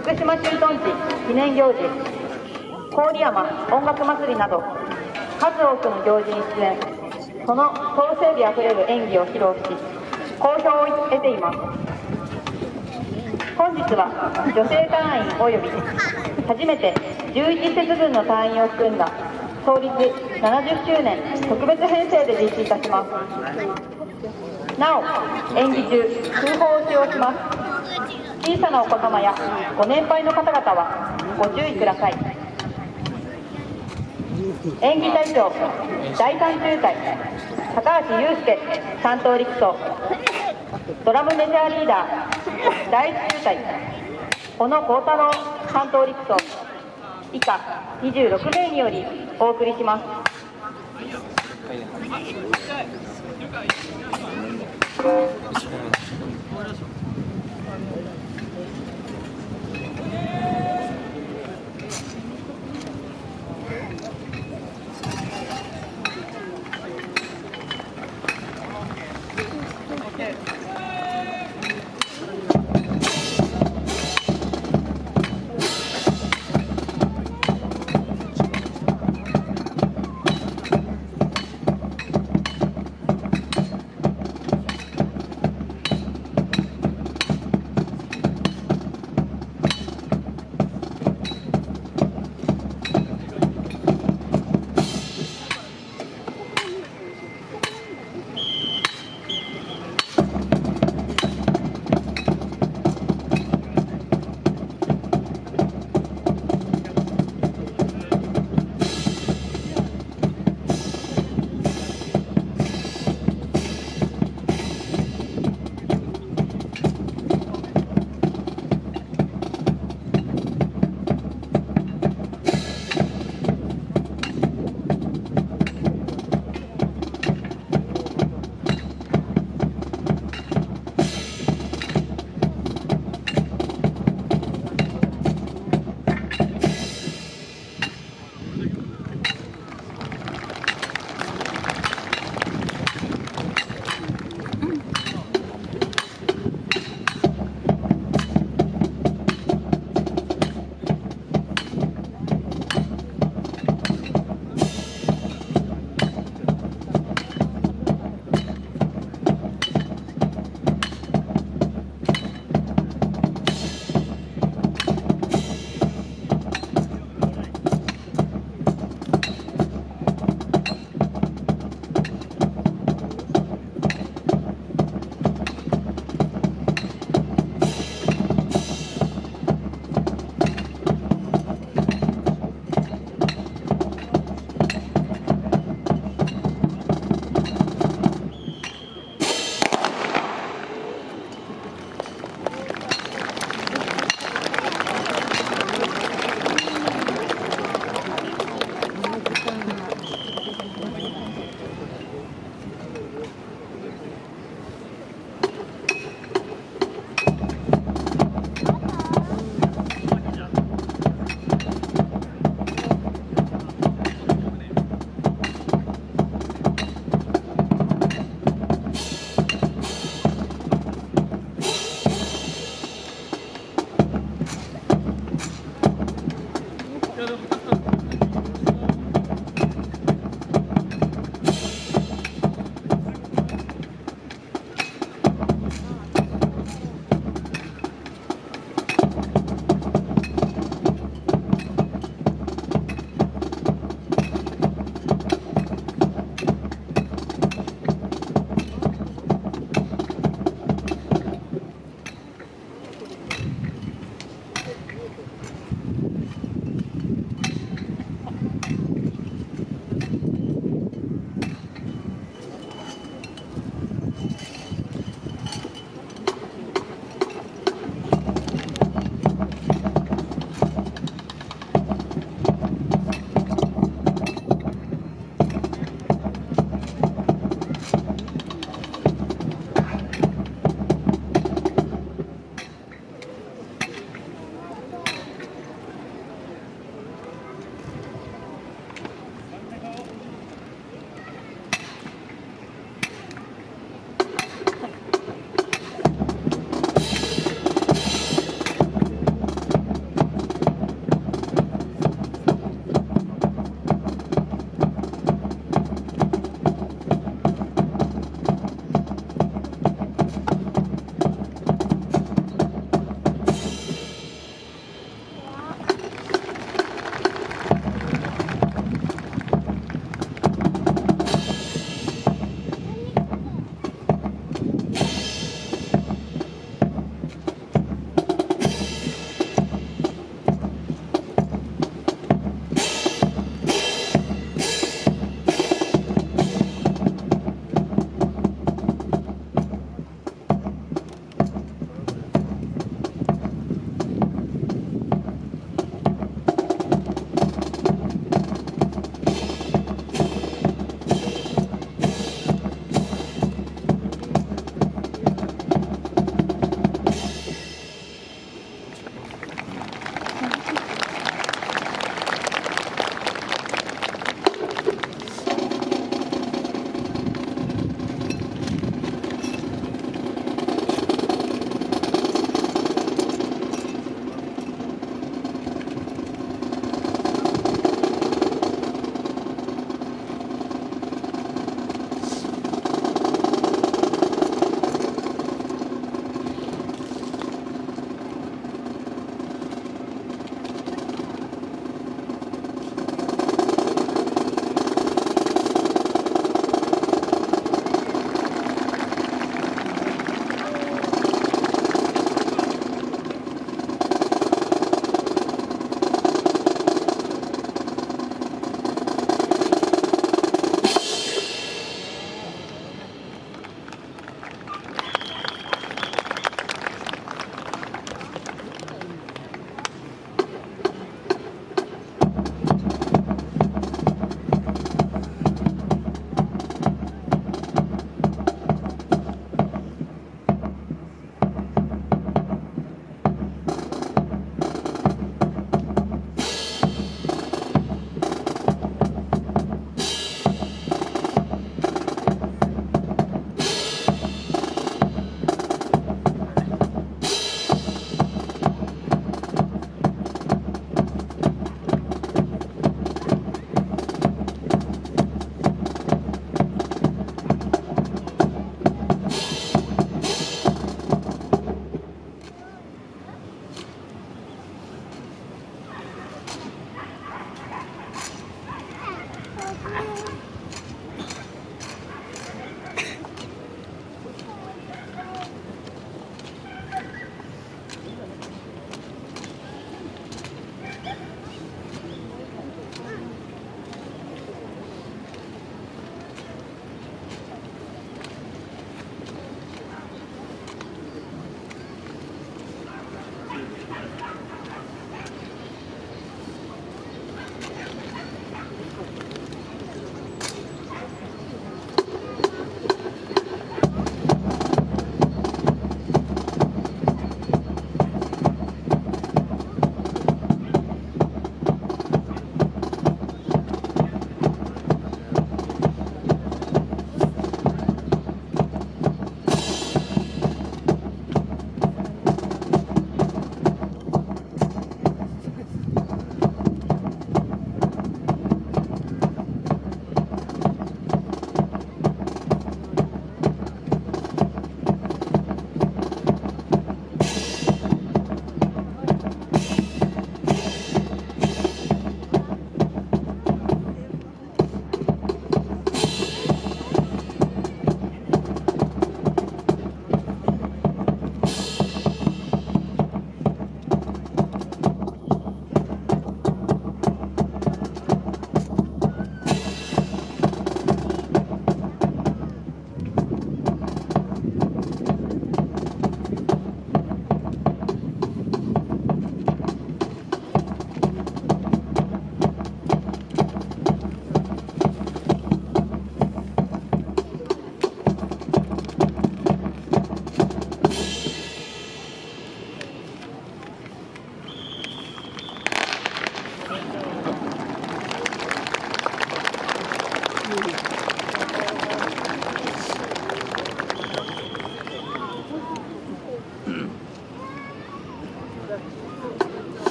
福島駐屯地記念行事、郡山音楽祭りなど数多くの行事に出演、その構成美あふれる演技を披露し好評を得ています。本日は女性隊員及び初めて11節分の隊員を含んだ創立70周年特別編成で実施いたします。なお、演技中通報を使用します。小さなお子様やご年配の方々はご注意ください。演技隊長第3中隊高橋祐介担当陸曹、ドラムメジャーリーダー第1中隊小野幸太郎担当陸曹以下26名によりお送りします。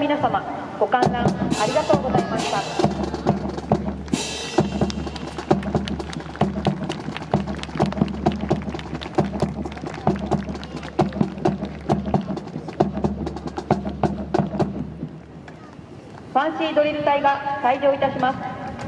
皆様、ご観覧ありがとうございました。ファンシードリル隊が退場いたします。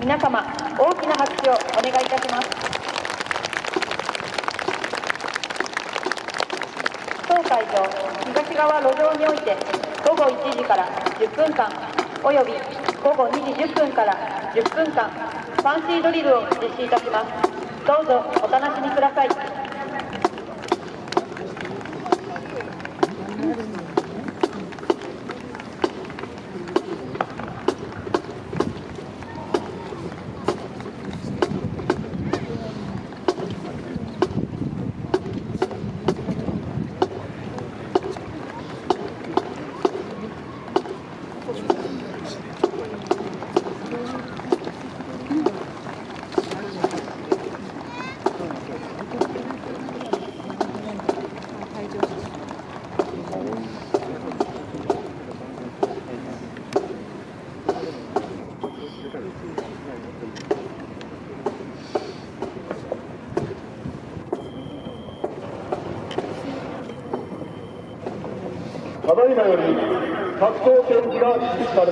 皆様、大きな拍手をお願いいたします。当会場、東側路上において、午後1時から10分間、および午後2時10分から10分間、ファンシードリルを実施いたします。どうぞお楽しみください。ただいまより格闘展示が実施されます。